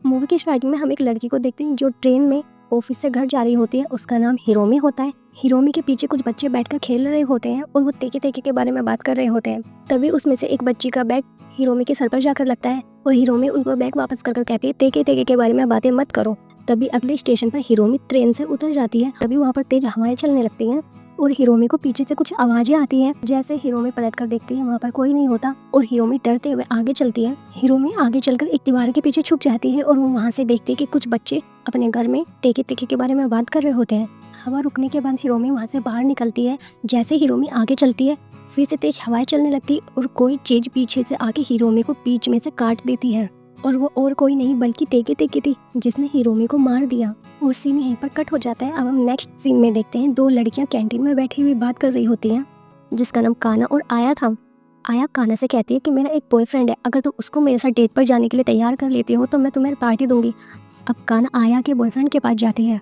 Movie की starting में हम एक लड़की को देखते हैं जो ट्रेन में ऑफिस से घर जा रही होती है। उसका नाम हिरोमी होता है। हिरोमी के पीछे कुछ बच्चे बैठकर खेल रहे होते हैं और वो तेके तेके के बारे में बात कर रहे होते हैं। तभी उसमें से एक बच्ची का बैग हिरोमी के सर पर जाकर लगता है और हिरोमी उनको बैग वापस कर कहती है तेके तेके के बारे में बातें मत करो। तभी अगले स्टेशन पर हिरोमी ट्रेन से उतर जाती है। तभी वहाँ पर तेज हवाएं चलने लगती हैं और हिरोमी को पीछे से कुछ आवाजें आती हैं। जैसे हिरोमी पलट कर देखती है वहाँ पर कोई नहीं होता और हिरोमी डरते हुए आगे चलती है। हिरोमी आगे चलकर एक दीवार के पीछे छुप जाती है और वो वहाँ से देखती है कि कुछ बच्चे अपने घर में टेके टेके के बारे में बात कर रहे होते हैं। हवा रुकने के बाद हिरोमी वहाँ से बाहर निकलती है। जैसे हिरोमी आगे चलती है फिर से तेज हवाएं चलने लगती है और कोई चीज पीछे से आके हिरोमी को बीच में से काट देती है और वो और कोई नहीं बल्कि तेके तेके थी जिसने हिरोमी को मार दिया। और सीन यहीं पर कट हो जाता है। अब हम नेक्स्ट सीन में देखते हैं दो लड़कियां कैंटीन में बैठी हुई बात कर रही होती हैं जिसका नाम काना और आया था। आया काना से कहती है कि मेरा एक बॉयफ्रेंड है, अगर तुम उसको मेरे साथ डेट पर जाने के लिए तैयार कर लेती हो तो मैं तुम्हें पार्टी दूंगी। अब काना आया के बॉयफ्रेंड के पास जाती है।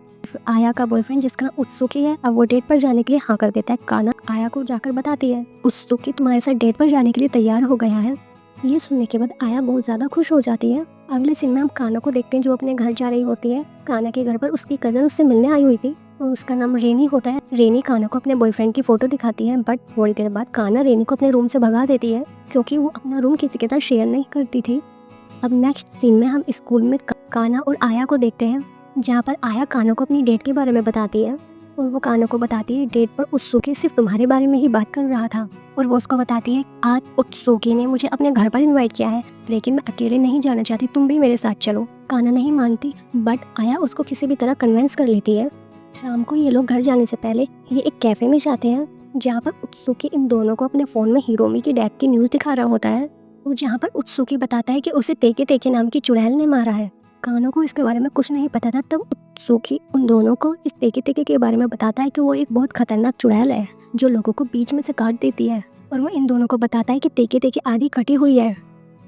आया का बॉयफ्रेंड जिसका नाम उत्सुकी है अब वो डेट पर जाने के लिए हाँ कर देता है। काना आया को जाकर बताती है उत्सुकी तुम्हारे साथ डेट पर जाने के लिए तैयार हो गया है। ये सुनने के बाद आया बहुत ज़्यादा खुश हो जाती है। अगले सीन में हम काना को देखते हैं जो अपने घर जा रही होती है। काना के घर पर उसकी कज़न उससे मिलने आई हुई थी और उसका नाम रेनी होता है। रेनी काना को अपने बॉयफ्रेंड की फ़ोटो दिखाती है बट थोड़ी देर बाद काना रेनी को अपने रूम से भगा देती है क्योंकि वो अपना रूम किसी के साथ शेयर नहीं करती थी। अब नेक्स्ट सीन में हम स्कूल में काना और आया को देखते हैं जहाँ पर आया काना को अपनी डेट के बारे में बताती है और वो काना को बताती है डेट पर उत्सुकी सिर्फ तुम्हारे बारे में ही बात कर रहा था। और वो उसको बताती है आज उत्सुकी ने मुझे अपने घर पर इनवाइट किया है लेकिन मैं अकेले नहीं जाना चाहती, तुम भी मेरे साथ चलो। काना नहीं मानती बट आया उसको किसी भी तरह कन्विंस कर लेती है। शाम को ये लोग घर जाने से पहले ये एक कैफे में जाते हैं जहाँ पर उत्सुकी इन दोनों को अपने फ़ोन में हिरोमी की डेथ की न्यूज़ दिखा रहा होता है और जहाँ पर उत्सुकी बताता है कि उसे तेके तेके नाम की चुड़ैल ने मारा है। काना को इसके बारे में कुछ नहीं पता था। तब उत्सुकी उन दोनों को इस तेके तेके के बारे में बताता है कि वो एक बहुत खतरनाक चुड़ैल है जो लोगों को बीच में से काट देती है और वो इन दोनों को बताता है कि तेके तेके आधी कटी हुई है।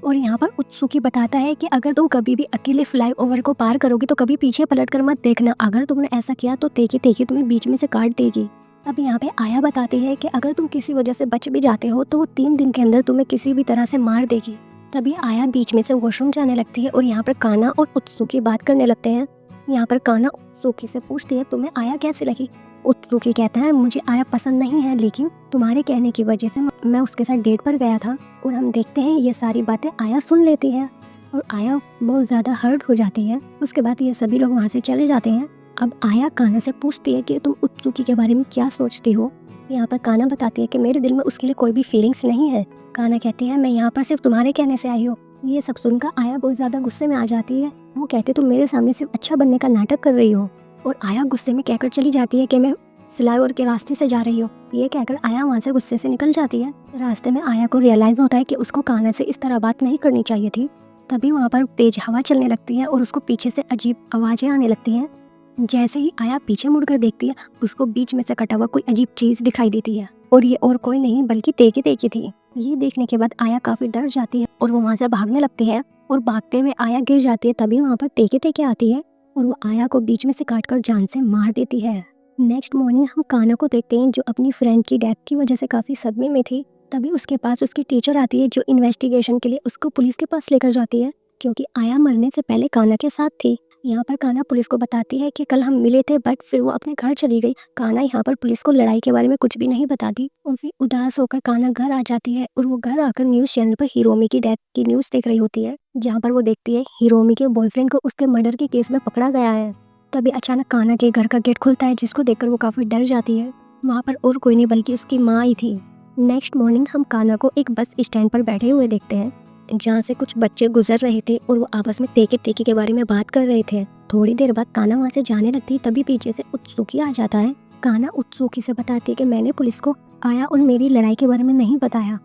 और यहाँ पर उत्सुकी बताता है कि अगर तुम कभी भी अकेले फ्लाईओवर को पार करोगी तो कभी पीछे पलट कर मत देखना, अगर तुमने ऐसा किया तो तेके तेके तुम्हें बीच में से काट देगी। अब यहाँ पे आया बताती है कि अगर तुम किसी वजह से बच भी जाते हो तो वो 3 दिन के अंदर तुम्हें किसी भी तरह से मार देगी। तभी आया बीच में से वॉशरूम जाने लगती है और यहाँ पर काना और उत्सुकी बात करने लगते हैं। यहाँ पर काना उत्सुकी से पूछती है तुम्हें आया कैसी लगी। उत्सुकी कहता है मुझे आया पसंद नहीं है लेकिन तुम्हारे कहने की वजह से मैं उसके साथ डेट पर गया था। और हम देखते हैं ये सारी बातें आया सुन लेती है और आया बहुत ज़्यादा हर्ट हो जाती है। उसके बाद ये सभी लोग वहाँ से चले जाते हैं। अब आया काना से पूछती है कि तुम उत्सुकी के बारे में क्या सोचती हो। यहाँ पर काना बताती है कि मेरे दिल में उसके लिए कोई भी फीलिंग्स नहीं है। काना कहती है मैं यहाँ पर सिर्फ तुम्हारे कहने से आई हूँ। ये सब सुनकर आया बहुत ज़्यादा गुस्से में आ जाती है। वो कहते तुम मेरे सामने सिर्फ अच्छा बनने का नाटक कर रही हो। और आया गुस्से में कहकर चली जाती है कि मैं फ्लाईओवर के रास्ते से जा रही हूँ। ये कहकर आया वहाँ से गुस्से से निकल जाती है। रास्ते में आया को रियलाइज होता है कि उसको काना से इस तरह बात नहीं करनी चाहिए थी। तभी वहाँ पर तेज हवा चलने लगती है और उसको पीछे से अजीब आवाज़ें आने लगती हैं। जैसे ही आया पीछे मुड़कर देखती है उसको बीच में से कटा हुआ कोई अजीब चीज़ दिखाई देती है और ये और कोई नहीं बल्कि तेकी तेकी थी। ये देखने के बाद आया काफ़ी डर जाती है और वो वहाँ से भागने लगती है और भागते हुए आया गिर जाती है। तभी वहाँ पर तेके तेके आती है और वो आया को बीच में से काटकर जान से मार देती है। नेक्स्ट मॉर्निंग हम काना को देखते हैं जो अपनी फ्रेंड की डेथ की वजह से काफ़ी सदमे में थी। तभी उसके पास उसकी टीचर आती है जो इन्वेस्टिगेशन के लिए उसको पुलिस के पास लेकर जाती है क्योंकि आया मरने से पहले काना के साथ थी। यहाँ पर काना पुलिस को बताती है कि कल हम मिले थे बट फिर वो अपने घर चली गई। काना यहाँ पर पुलिस को लड़ाई के बारे में कुछ भी नहीं बताती और फिर उदास होकर काना घर आ जाती है और वो घर आकर न्यूज़ चैनल पर हिरोमी की डेथ की न्यूज़ देख रही होती है जहाँ पर वो देखती है हिरोमी के बॉयफ्रेंड को उसके मर्डर के केस में पकड़ा गया है। तभी अचानक काना के घर का गेट खुलता है जिसको देखकर वो काफ़ी डर जाती है। वहाँ पर और कोई नहीं बल्कि उसकी माँ ही थी। नेक्स्ट मॉर्निंग हम काना को एक बस स्टैंड पर बैठे हुए देखते हैं जहाँ से कुछ बच्चे गुजर रहे थे और वो आपस में तेके तेके के बारे में बात कर रहे थे। थोड़ी देर बाद काना वहाँ से जाने लगती है तभी पीछे से उत्सुकी आ जाता है। काना उत्सुकी से बताती है कि मैंने पुलिस को आया और मेरी लड़ाई के बारे में नहीं बताया।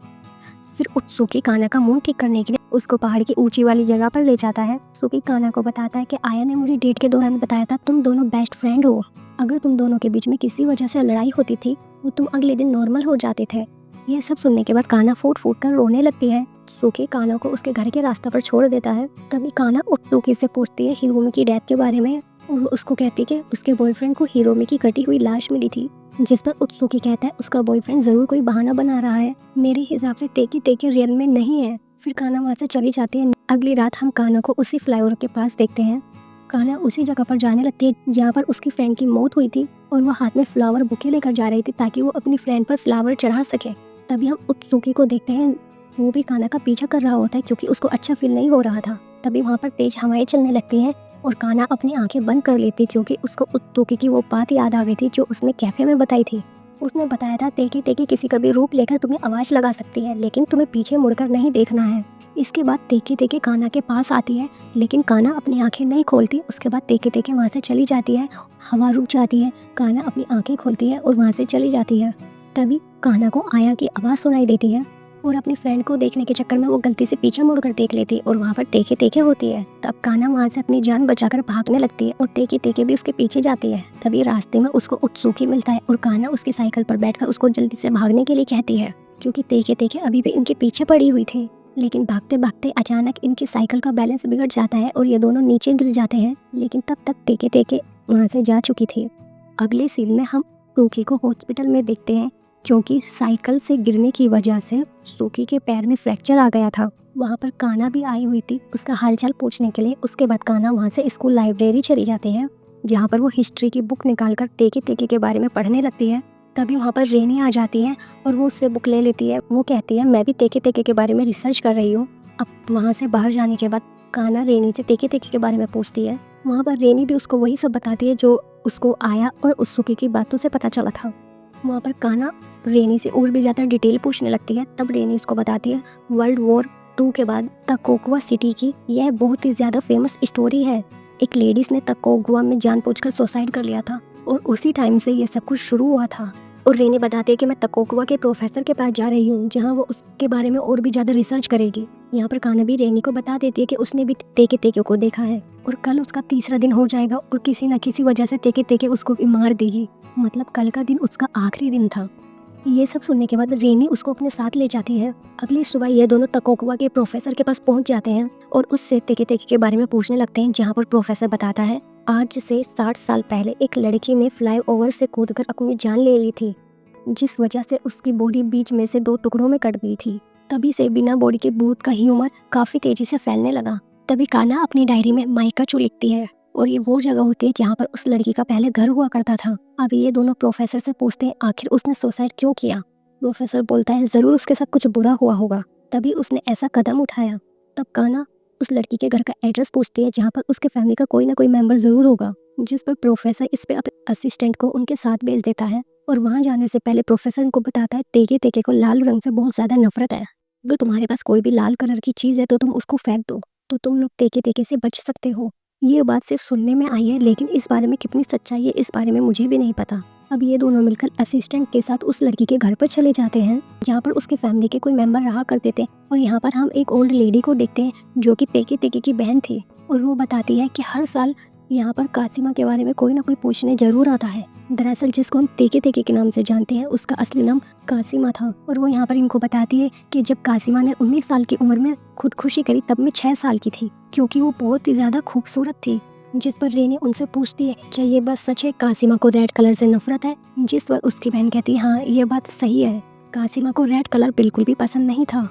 फिर उत्सुकी काना का मूड ठीक करने के लिए उसको पहाड़ की ऊंची वाली जगह पर ले जाता है। उत्सुकी काना को बताता है कि आया ने मुझे डेट के दौरान बताया था तुम दोनों बेस्ट फ्रेंड हो, अगर तुम दोनों के बीच में किसी वजह से लड़ाई होती थी वो तुम अगले दिन नॉर्मल हो जाते थे। यह सब सुनने के बाद काना फूट फूट कर रोने लगती है। उत्सुकी काना को उसके घर के रास्ते पर छोड़ देता है। तभी काना उत्सुकी से पूछती है हिरोमी की डेथ के बारे में और वो उसको कहती है कि उसके बॉयफ्रेंड को हिरोमी की कटी हुई लाश मिली थी, जिस पर उत्सुकी कहता है उसका बॉयफ्रेंड जरूर कोई बहाना बना रहा है, मेरे हिसाब से तेकी तेकी रियल में नहीं है। फिर कान्हा वहाँ से चली जाती है। अगली रात हम कान्हा को उसी फ्लाईओवर के पास देखते हैं। कान्हा उसी जगह पर जाने लगती है जहाँ पर उसकी फ्रेंड की मौत हुई थी और वो हाथ में फ्लावर बुके लेकर जा रही थी ताकि वो अपनी फ्रेंड पर फ्लावर चढ़ा सके। तभी हम उत्सुकी को देखते हैं, वो भी कान्हा का पीछा कर रहा होता है क्योंकि उसको अच्छा फील नहीं हो रहा था। तभी वहाँ पर तेज हवाएं चलने लगती हैं और कान्हा अपनी आंखें बंद कर लेती क्योंकि उसको उत्सुकी की वो बात याद आ गई थी जो उसने कैफे में बताई थी। उसने बताया था तेकी तेकी किसी का भी रूप लेकर तुम्हें आवाज लगा सकती है, लेकिन तुम्हें पीछे मुड़कर नहीं देखना है। इसके बाद तेकी तेकी कान्हा के पास आती है, लेकिन कान्हा अपनी आंखें नहीं खोलती। उसके बाद तेकी तेकी वहाँ से चली जाती है। हवा रुक जाती है, कान्हा अपनी आंखें खोलती है और वहाँ से चली जाती है। तभी कान्हा को आया की आवाज़ सुनाई देती है और अपनी फ्रेंड को देखने के चक्कर में वो गलती से पीछे मुड़कर देख लेती है और वहाँ पर तेके तेके होती है। तब कान्हा वहाँ से अपनी जान बचाकर भागने लगती है और तेके तेके भी उसके पीछे जाती है। तभी रास्ते में उसको उत्सुकी मिलता है और कान्हा उसकी साइकिल पर बैठकर उसको जल्दी से भागने के लिए कहती है क्योंकि तेके तेके अभी भी इनके पीछे पड़ी हुई थी। लेकिन भागते भागते अचानक इनकी साइकिल का बैलेंस बिगड़ जाता है और ये दोनों नीचे गिर जाते हैं, लेकिन तब तक तेके तेके वहाँ से जा चुकी थी। अगले सीन में हम सूकी को हॉस्पिटल में देखते हैं क्योंकि साइकिल से गिरने की वजह से सूकी के पैर में फ्रैक्चर आ गया था। वहाँ पर कान्हा भी आई हुई थी उसका हालचाल पूछने के लिए। उसके बाद कान्हा वहाँ से स्कूल लाइब्रेरी चली जाती है जहाँ पर वो हिस्ट्री की बुक निकालकर तेके तेके के बारे में पढ़ने लगती है। तभी वहाँ पर रेनी आ जाती है और वो उससे बुक ले लेती है। वो कहती है मैं भी तेके तेके के बारे में रिसर्च कर रही हूँ। अब वहाँ से बाहर जाने के बाद कान्हा रेनी से तेके तेके के बारे में पूछती है। वहाँ पर रेनी भी उसको वही सब बताती है जो उसको आया और उत्सुकी की बातों से पता चला था। वहाँ पर कान्हा रेनी से और भी ज़्यादा डिटेल पूछने लगती है। तब रेनी उसको बताती है वर्ल्ड वॉर 2 के बाद तकोगवा सिटी की यह बहुत ही ज़्यादा फेमस स्टोरी है। एक लेडीज़ ने तकोगवा में जानबूझकर सुसाइड कर लिया था और उसी टाइम से ये सब कुछ शुरू हुआ था। और रेनी बताती है कि मैं तकोगवा के प्रोफेसर के पास जा रही हूँ जहाँ वो उसके बारे में और भी ज़्यादा रिसर्च करेगी। यहाँ पर कान्हा भी रेनी को बता देती है कि उसने भी तेके तेके को देखा है और कल उसका तीसरा दिन हो जाएगा और किसी न किसी वजह से तेके तेके उसको भी मार देगी। मतलब कल का दिन उसका आखिरी दिन था। ये सब सुनने के बाद रेनी उसको अपने साथ ले जाती है। अगली सुबह ये दोनों तकोगवा के प्रोफेसर के पास पहुंच जाते हैं और उससे तेके तेके के बारे में पूछने लगते हैं, जहाँ पर प्रोफेसर बताता है आज से 60 साल पहले एक लड़की ने फ्लाईओवर से कूदकर अपनी जान ले ली थी, जिस वजह से उसकी बॉडी बीच में से 2 टुकड़ों में कट गई थी। तभी से बिना बॉडी के भूत का ह्यूमर काफ़ी तेजी से फैलने लगा। तभी कान्हा अपनी डायरी में माइकाचू लिखती है और ये वो जगह होती है जहाँ पर उस लड़की का पहले घर हुआ करता था। अब ये दोनों प्रोफेसर से पूछते हैं आखिर उसने सुसाइड क्यों किया। प्रोफेसर बोलता है ज़रूर उसके साथ कुछ बुरा हुआ होगा तभी उसने ऐसा कदम उठाया। तब कान्हा उस लड़की के घर का एड्रेस पूछती है जहाँ पर उसके फैमिली का कोई ना कोई मेंबर ज़रूर होगा, जिस पर प्रोफेसर इस पे अपने असिस्टेंट को उनके साथ भेज देता है। और वहाँ जाने से पहले प्रोफेसर उनको बताता है तेके तेके को लाल रंग से बहुत ज़्यादा नफरत है। अगर तुम्हारे पास कोई भी लाल कलर की चीज़ है तो तुम उसको फेंक दो तो तुम लोग तेके तेके से बच सकते हो। ये बात सिर्फ सुनने में आई है, लेकिन इस बारे में कितनी सच्चाई है इस बारे में मुझे भी नहीं पता। अब ये दोनों मिलकर असिस्टेंट के साथ उस लड़की के घर पर चले जाते हैं जहाँ पर उसके फैमिली के कोई मेंबर रहा करते थे। और यहाँ पर हम एक ओल्ड लेडी को देखते हैं जो कि तेके तेके की बहन थी और वो बताती है कि हर साल यहाँ पर कासिमा के बारे में कोई ना कोई पूछने जरूर आता है। दरअसल जिसको हम तेके तेके के नाम से जानते हैं उसका असली नाम कासिमा था। और वो यहाँ पर इनको बताती है कि जब कासिमा ने 19 साल की उम्र में खुदकुशी करी तब मैं 6 साल की थी, क्योंकि वो बहुत ही ज़्यादा खूबसूरत थी। जिस पर रेनी उनसे पूछती है क्या ये बात सच है, कासिमा को रेड कलर से नफरत है। जिस पर उसकी बहन कहती है हाँ ये बात सही है, कासिमा को रेड कलर बिल्कुल भी पसंद नहीं था।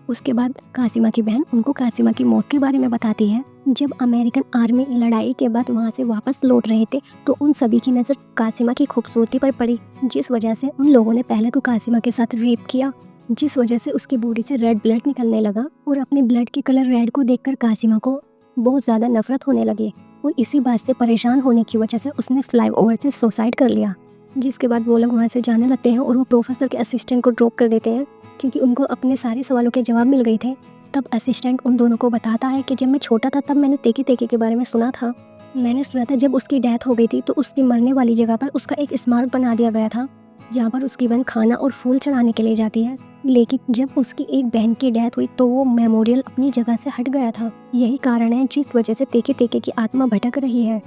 उसके बाद कासिमा की बहन उनको कासिमा की मौत के बारे में बताती है। जब अमेरिकन आर्मी लड़ाई के बाद वहाँ से वापस लौट रहे थे तो उन सभी की नज़र कासिमा की खूबसूरती पर पड़ी, जिस वजह से उन लोगों ने पहले तो कासिमा के साथ रेप किया, जिस वजह से उसकी बॉडी से रेड ब्लड निकलने लगा। और अपने ब्लड के कलर रेड को देखकर कासिमा को बहुत ज़्यादा नफरत होने लगी और इसी बात से परेशान होने की वजह से उसने फ्लाईओवर से सुसाइड कर लिया। जिसके बाद वो लोग वहाँ से जाने लगते हैं और वो प्रोफेसर के असिस्टेंट को ड्रॉप कर देते हैं क्योंकि उनको अपने सारे सवालों के जवाब मिल गए थे। तब असिस्टेंट उन दोनों को बताता है कि जब मैं छोटा था तब मैंने तेके तेके के बारे में सुना था। मैंने सुना था जब उसकी डेथ हो गई थी तो उसकी मरने वाली जगह पर उसका एक स्मारक बना दिया गया था जहाँ पर उसकी बहन खाना और फूल चढ़ाने के लिए जाती है। लेकिन जब उसकी एक बहन की डेथ हुई तो वो मेमोरियल अपनी जगह से हट गया था। यही कारण है जिस वजह से तेके तेके की आत्मा भटक रही है।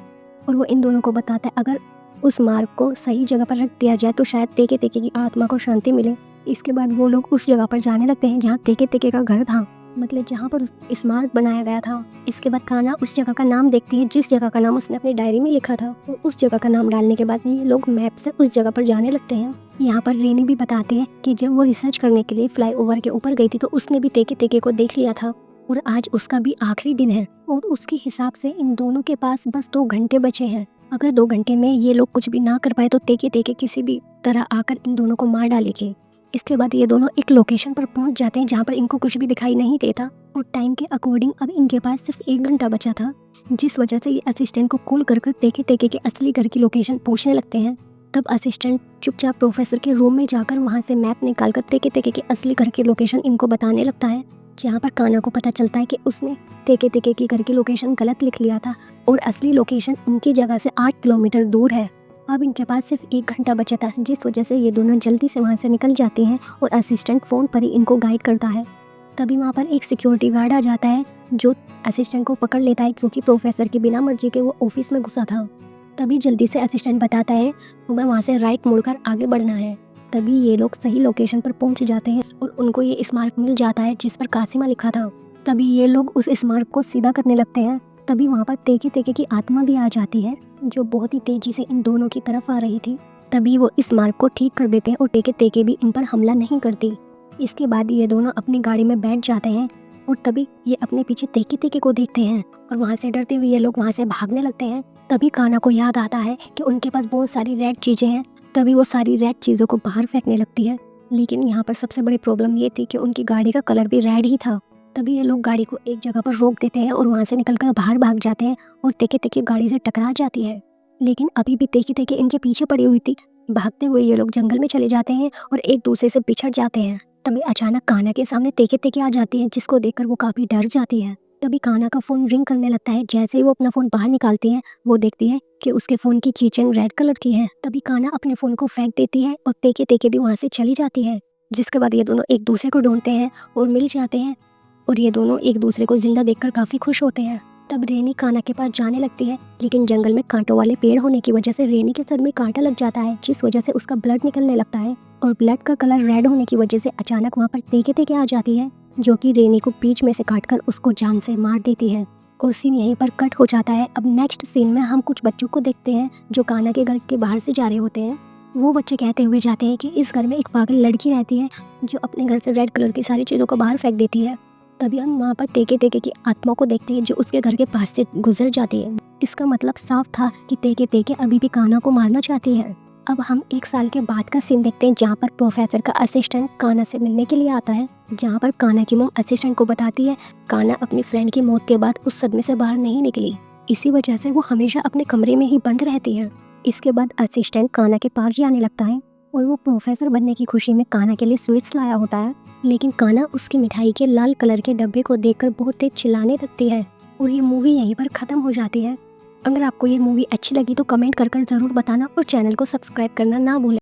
और वो इन दोनों को बताता है अगर उस मार्ग को सही जगह पर रख दिया जाए तो शायद तेके तेके की आत्मा को शांति मिले। इसके बाद वो लोग उस जगह पर जाने लगते हैं जहाँ तेके तेके का घर था। मतलब जहाँ पर स्मारक बनाया गया था। इसके बाद कान्हा उस जगह का नाम देखती है जिस जगह का नाम उसने अपनी डायरी में लिखा था, और उस जगह का नाम डालने के बाद ये लोग मैप से उस जगह पर जाने लगते हैं। यहाँ पर रेनी भी बताती है कि जब वो रिसर्च करने के लिए फ्लाईओवर के ऊपर गई थी तो उसने भी तेके तेके को देख लिया था, और आज उसका भी आखिरी दिन है, और उसके हिसाब से इन दोनों के पास बस 2 घंटे बचे हैं। अगर 2 घंटे में ये लोग कुछ भी ना कर पाए तो तेके तेके किसी भी तरह आकर इन दोनों को मार डालेगी। इसके बाद ये दोनों एक लोकेशन पर पहुंच जाते हैं जहाँ पर इनको कुछ भी दिखाई नहीं देता, और टाइम के अकॉर्डिंग अब इनके पास सिर्फ 1 घंटा बचा था, जिस वजह से ये असिस्टेंट को कॉल कर तेके तेके के असली घर की लोकेशन पूछने लगते हैं। तब असिस्टेंट चुपचाप प्रोफेसर के रूम में जाकर वहाँ से मैप निकालकर तेके तेके के असली घर की लोकेशन इनको बताने लगता है, जहाँ पर कान्हा को पता चलता है कि उसने तेके तेके की घर की लोकेशन गलत लिख लिया था और असली लोकेशन उनकी जगह से 8 किलोमीटर दूर है। अब इनके पास सिर्फ 1 घंटा बचा था, जिस वजह से ये दोनों जल्दी से वहाँ से निकल जाते हैं और असिस्टेंट फ़ोन पर ही इनको गाइड करता है। तभी वहाँ पर एक सिक्योरिटी गार्ड आ जाता है जो असिस्टेंट को पकड़ लेता है, क्योंकि प्रोफेसर की बिना मर्जी के वो ऑफिस में घुसा था। तभी जल्दी से असिस्टेंट बताता है तुम्हें वहाँ से राइट मुड़कर आगे बढ़ना है। तभी ये लोग सही लोकेशन पर पहुँच जाते हैं और उनको ये स्मारक मिल जाता है जिस पर कासिमा लिखा था। तभी ये लोग उस स्मारक को सीधा करने लगते हैं। तभी वहाँ पर तेके तेके की आत्मा भी आ जाती है जो बहुत ही तेजी से इन दोनों की तरफ आ रही थी। तभी वो इस मार्ग को ठीक कर देते हैं और तेके तेके भी इन पर हमला नहीं करती। इसके बाद ये दोनों अपनी गाड़ी में बैठ जाते हैं और तभी ये अपने पीछे तेके तेके को देखते हैं और वहाँ से डरते हुए ये लोग वहाँ से भागने लगते हैं। तभी कान्हा को याद आता है कि उनके पास बहुत सारी रेड चीज़ें हैं। तभी वो सारी रेड चीज़ों को बाहर फेंकने लगती है, लेकिन यहाँ पर सबसे बड़ी प्रॉब्लम ये थी कि उनकी गाड़ी का कलर भी रेड ही था। तभी ये लोग गाड़ी को एक जगह पर रोक देते हैं और वहाँ से निकलकर बाहर भाग जाते हैं और तेके तेके गाड़ी से टकरा जाती है, लेकिन अभी भी तेके तेके इनके पीछे पड़ी हुई थी। भागते हुए ये लोग जंगल में चले जाते हैं और एक दूसरे से बिछड़ जाते हैं। तभी अचानक कान्हा के सामने तेके तेके आ जाती है, जिसको देखकर वो काफ़ी डर जाती है। तभी कान्हा का फ़ोन रिंग करने लगता है। जैसे ही वो अपना फ़ोन बाहर निकालती है वो देखती है कि उसके फ़ोन की कीचेन रेड कलर की है। तभी कान्हा अपने फ़ोन को फेंक देती है और तेके तेके भी वहाँ से चली जाती है, जिसके बाद ये दोनों एक दूसरे को ढूंढते हैं और मिल जाते हैं और ये दोनों एक दूसरे को जिंदा देखकर काफ़ी खुश होते हैं। तब रेनी कान्हा के पास जाने लगती है, लेकिन जंगल में कांटों वाले पेड़ होने की वजह से रेनी के सर में कांटा लग जाता है, जिस वजह से उसका ब्लड निकलने लगता है और ब्लड का कलर रेड होने की वजह से अचानक वहाँ पर तेके तेके आ जाती है, जो कि रेनी को बीच में से काटकर उसको जान से मार देती है और सीन यहीं पर कट हो जाता है। अब नेक्स्ट सीन में हम कुछ बच्चों को देखते हैं जो कान्हा के घर के बाहर से जा रहे होते हैं। वो बच्चे कहते हुए जाते हैं कि इस घर में एक पागल लड़की रहती है जो अपने घर से रेड कलर की सारी चीज़ों को बाहर फेंक देती है। तभी हम वहाँ पर तेके तेके की आत्मा को देखते हैं जो उसके घर के पास से गुजर जाती है। इसका मतलब साफ था कि तेके तेके अभी भी कान्हा को मारना चाहती है। अब हम 1 साल के बाद का सीन देखते हैं जहाँ पर प्रोफेसर का असिस्टेंट कान्हा से मिलने के लिए आता है, जहाँ पर कान्हा की मॉम असिस्टेंट को बताती है कान्हा अपनी फ्रेंड की मौत के बाद उस सदमे से बाहर नहीं निकली, इसी वजह से वो हमेशा अपने कमरे में ही बंद रहती है। इसके बाद असिस्टेंट कान्हा के पास जाने लगता है और वो प्रोफेसर बनने की खुशी में कान्हा के लिए स्वीट्स लाया होता है, लेकिन कान्हा उसकी मिठाई के लाल कलर के डब्बे को देखकर बहुत तेज चिल्लाने लगती है और ये मूवी यहीं पर ख़त्म हो जाती है। अगर आपको ये मूवी अच्छी लगी तो कमेंट कर ज़रूर बताना और चैनल को सब्सक्राइब करना ना भूलें।